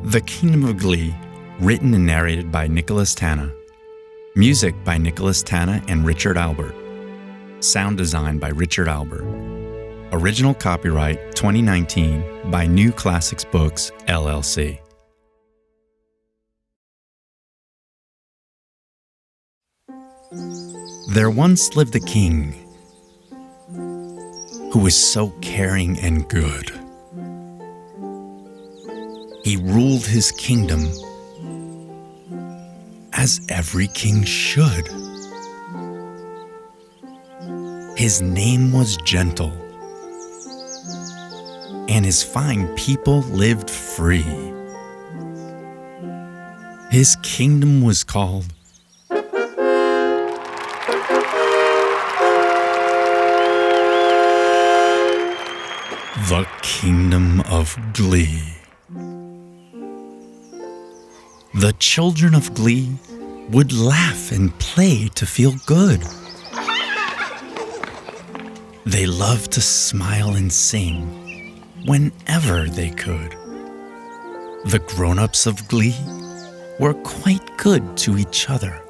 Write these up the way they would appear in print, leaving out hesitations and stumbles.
The Kingdom of Glee, written and narrated by Nicholas Tana. Music by Nicholas Tana and Richard Albert. Sound design by Richard Albert. Original copyright 2019 by New Classics Books, LLC. There once lived a king who was so caring and good. He ruled his kingdom as every king should. His name was Gentle, and his fine people lived free. His kingdom was called the Kingdom of Glee. The children of Glee would laugh and play to feel good. They loved to smile and sing whenever they could. The grown-ups of Glee were quite good to each other,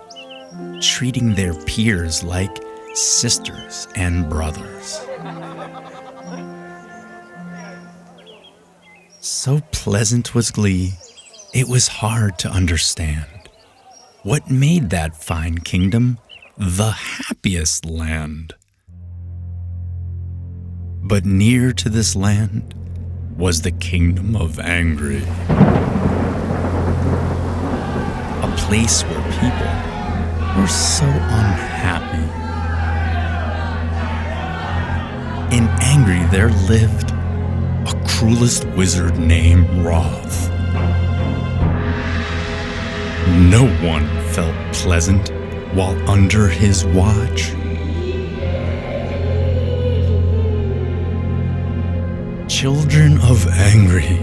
treating their peers like sisters and brothers. So pleasant was Glee, it was hard to understand what made that fine kingdom the happiest land. But near to this land was the Kingdom of Angry, a place where people were so unhappy. In Angry there lived a cruelest wizard named Roth. No one felt pleasant while under his watch. Children of Angry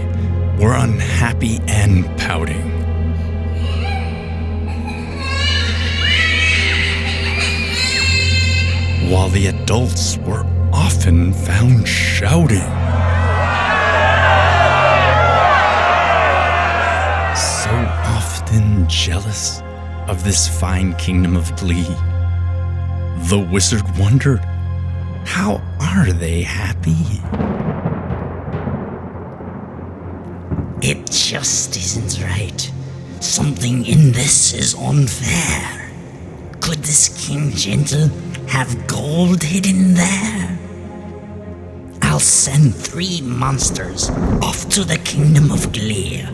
were unhappy and pouting. While the adults were often found shouting. So often jealous of this fine kingdom of Glee, the wizard wondered, how are they happy? It just isn't right. Something in this is unfair. Could this King Gentle have gold hidden there? I'll send 3 monsters off to the Kingdom of Glee.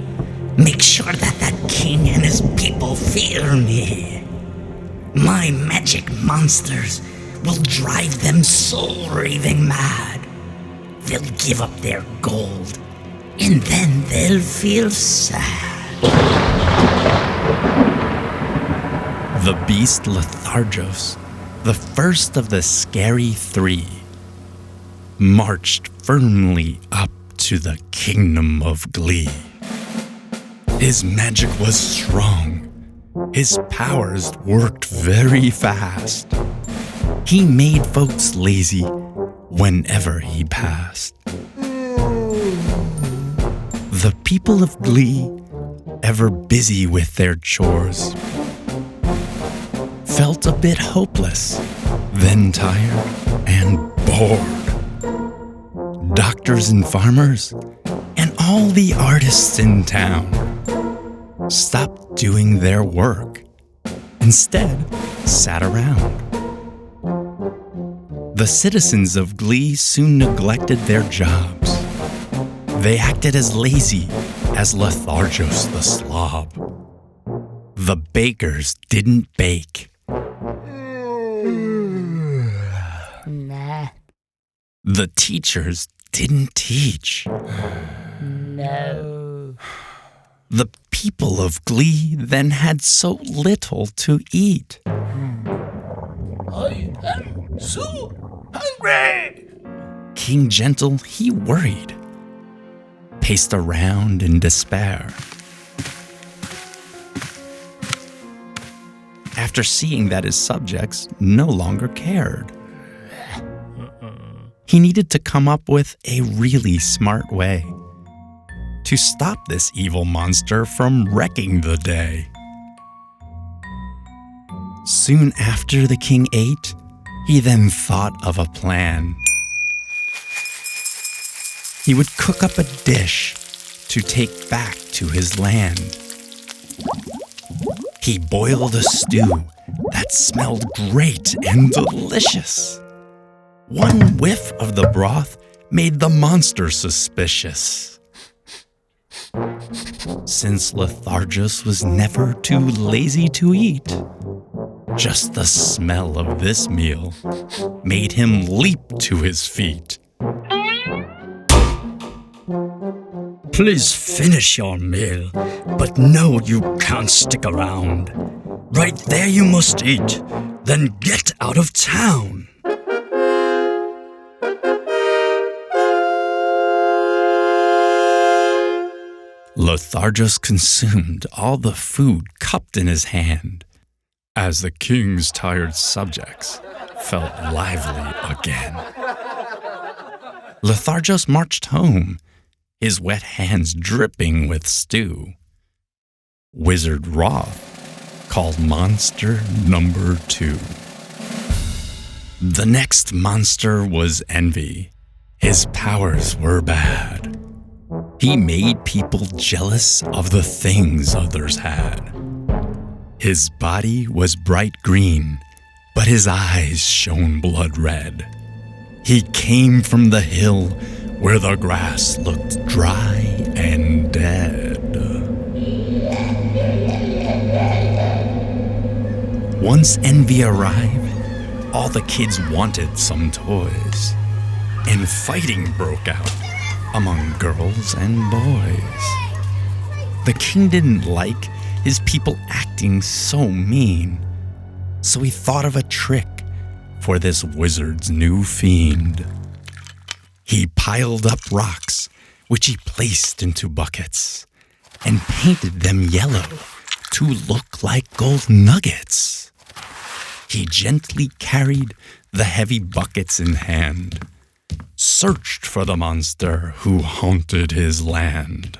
Make sure that king and his people fear me. My magic monsters will drive them soul-raving mad. They'll give up their gold, and then they'll feel sad. The beast Letharges, the first of the scary 3, marched firmly up to the Kingdom of Glee. His magic was strong. His powers worked very fast. He made folks lazy whenever he passed. The people of Glee, ever busy with their chores, felt a bit hopeless, then tired and bored. Doctors and farmers, and all the artists in town stopped doing their work, instead sat around. The citizens of Glee soon neglected their jobs. They acted as lazy as Letharges the slob. The bakers didn't bake. Nah. The teachers didn't teach. No. The people of Glee then had so little to eat. I am so hungry! King Gentle, he worried, paced around in despair. After seeing that his subjects no longer cared, he needed to come up with a really smart way to stop this evil monster from wrecking the day. Soon after the king ate, he then thought of a plan. He would cook up a dish to take back to his land. He boiled a stew that smelled great and delicious. One whiff of the broth made the monster suspicious. Since Letharges was never too lazy to eat, just the smell of this meal made him leap to his feet. Please finish your meal, but no, you can't stick around. Right there you must eat, then get out of town. Letharges consumed all the food cupped in his hand, as the king's tired subjects felt lively again. Letharges marched home, his wet hands dripping with stew. Wizard Roth called monster number 2. The next monster was envy. His powers were bad. He made people jealous of the things others had. His body was bright green, but his eyes shone blood red. He came from the hill where the grass looked dry and dead. Once envy arrived, all the kids wanted some toys, and fighting broke out among girls and boys. The king didn't like his people acting so mean, so he thought of a trick for this wizard's new fiend. He piled up rocks, which he placed into buckets, and painted them yellow to look like gold nuggets. He gently carried the heavy buckets in hand, searched for the monster who haunted his land.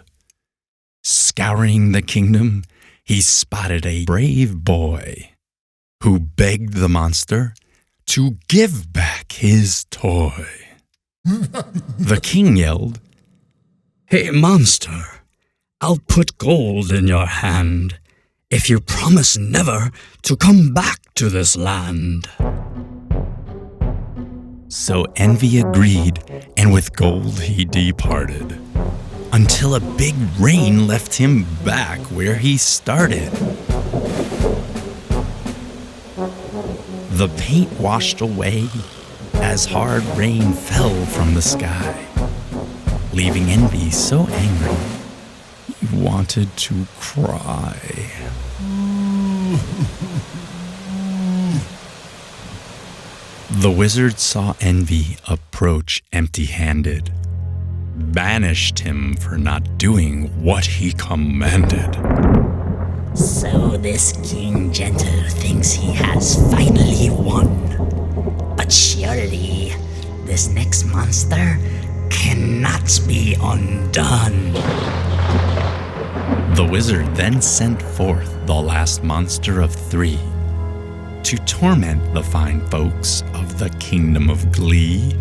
Scouring the kingdom, he spotted a brave boy who begged the monster to give back his toy. The king yelled, Hey, monster, I'll put gold in your hand if you promise never to come back to this land. So envy agreed, and with gold he departed, until a big rain left him back where he started. The paint washed away as hard rain fell from the sky, leaving envy so angry he wanted to cry. The wizard saw envy approach empty-handed, banished him for not doing what he commanded. So this King Gentle thinks he has finally won. But surely this next monster cannot be undone. The wizard then sent forth the last monster of 3 to torment the fine folks of the Kingdom of Glee.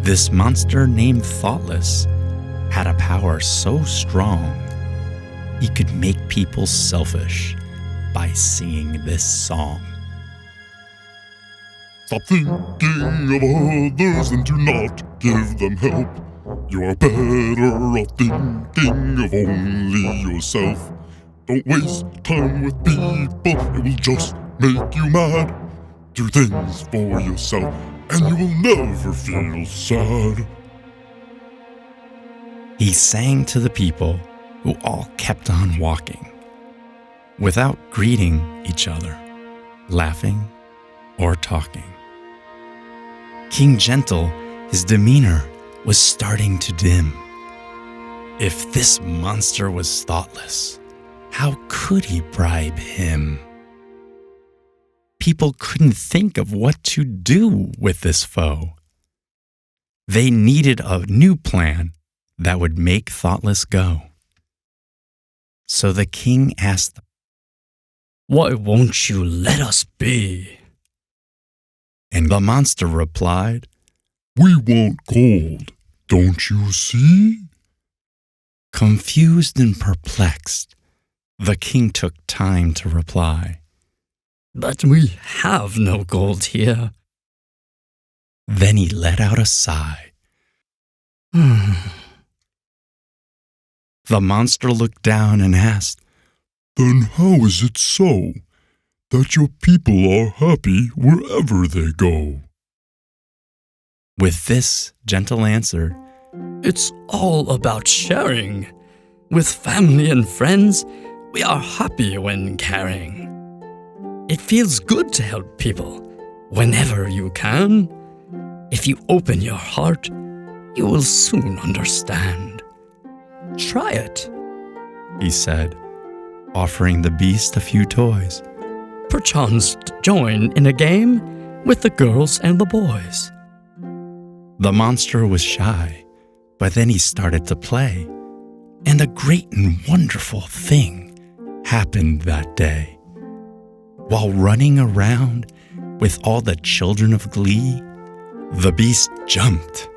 This monster named Thoughtless had a power so strong he could make people selfish by singing this song. Stop thinking of others and do not give them help. You are better off thinking of only yourself. Don't waste time with people, it will just make you mad. Do things for yourself and you will never feel sad. He sang to the people who all kept on walking, without greeting each other, laughing, or talking. King Gentle, his demeanor was starting to dim. If this monster was thoughtless, how could he bribe him? People couldn't think of what to do with this foe. They needed a new plan that would make Thoughtless go. So the king asked them, "Why won't you let us be?" and the monster replied, "We want gold, don't you see?" Confused and perplexed, the king took time to reply. "But we have no gold here." Then he let out a sigh. The monster looked down and asked, "Then how is it so that your people are happy wherever they go?" With this gentle answer, "It's all about sharing. With family and friends, we are happy when caring. It feels good to help people whenever you can. If you open your heart, you will soon understand. Try it." he said, offering the beast a few toys. Perchance join in a game with the girls and the boys. The monster was shy, but then he started to play, and a great and wonderful thing happened that day. While running around with all the children of Glee, the beast jumped,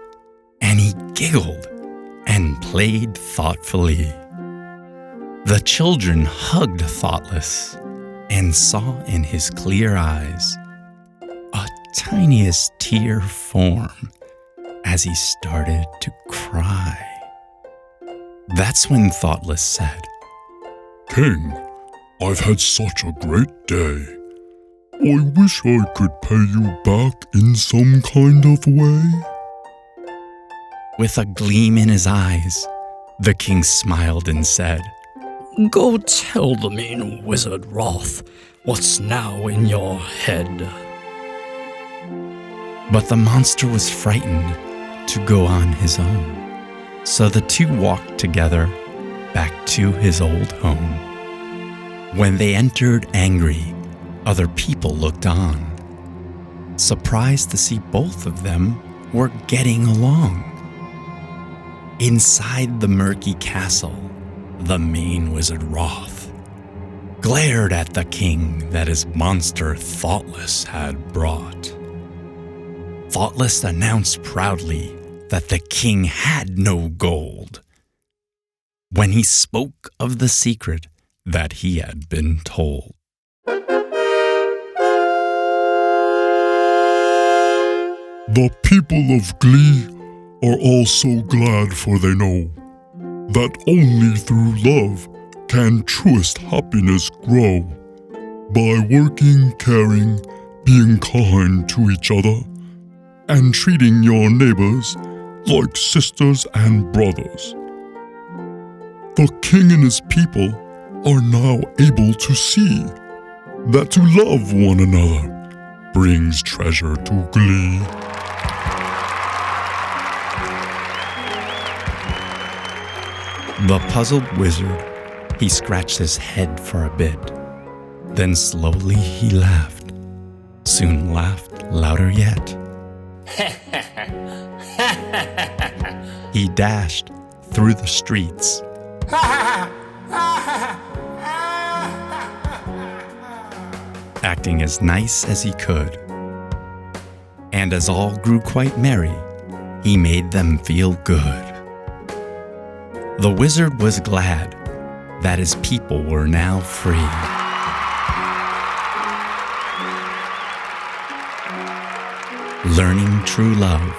and he giggled and played thoughtfully. The children hugged Thoughtless and saw in his clear eyes a tiniest tear form as he started to cry. That's when Thoughtless said, "King, I've had such a great day. I wish I could pay you back in some kind of way." With a gleam in his eyes, the king smiled and said, Go tell the mean wizard Roth what's now in your head. But the monster was frightened to go on his own, so the two walked together back to his old home. When they entered angry, other people looked on, surprised to see both of them were getting along. Inside the murky castle, the mean wizard Roth glared at the king that his monster Thoughtless had brought. Thoughtless announced proudly that the king had no gold when he spoke of the secret that he had been told. The people of Glee are all so glad, for they know that only through love can truest happiness grow. By working, caring, being kind to each other, and treating your neighbors like sisters and brothers. The king and his people are now able to see that to love one another brings treasure to Glee. The puzzled wizard, he scratched his head for a bit. Then slowly he laughed, soon laughed louder yet. He dashed through the streets, acting as nice as he could. And as all grew quite merry, he made them feel good. The wizard was glad that his people were now free. Learning true love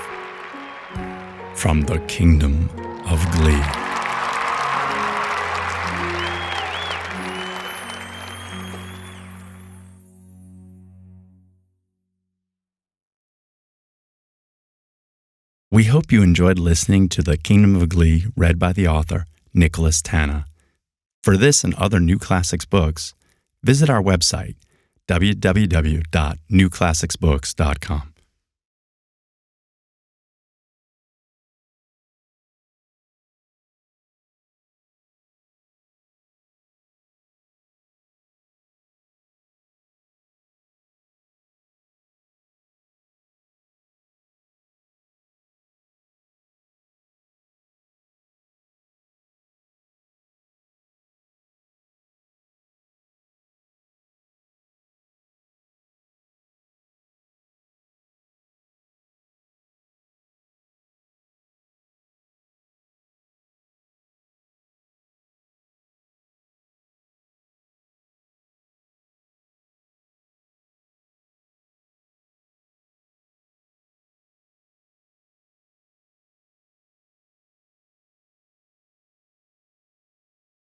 from the Kingdom of Glee. We hope you enjoyed listening to The Kingdom of Glee read by the author, Nicholas Tana. For this and other New Classics books, visit our website, www.newclassicsbooks.com.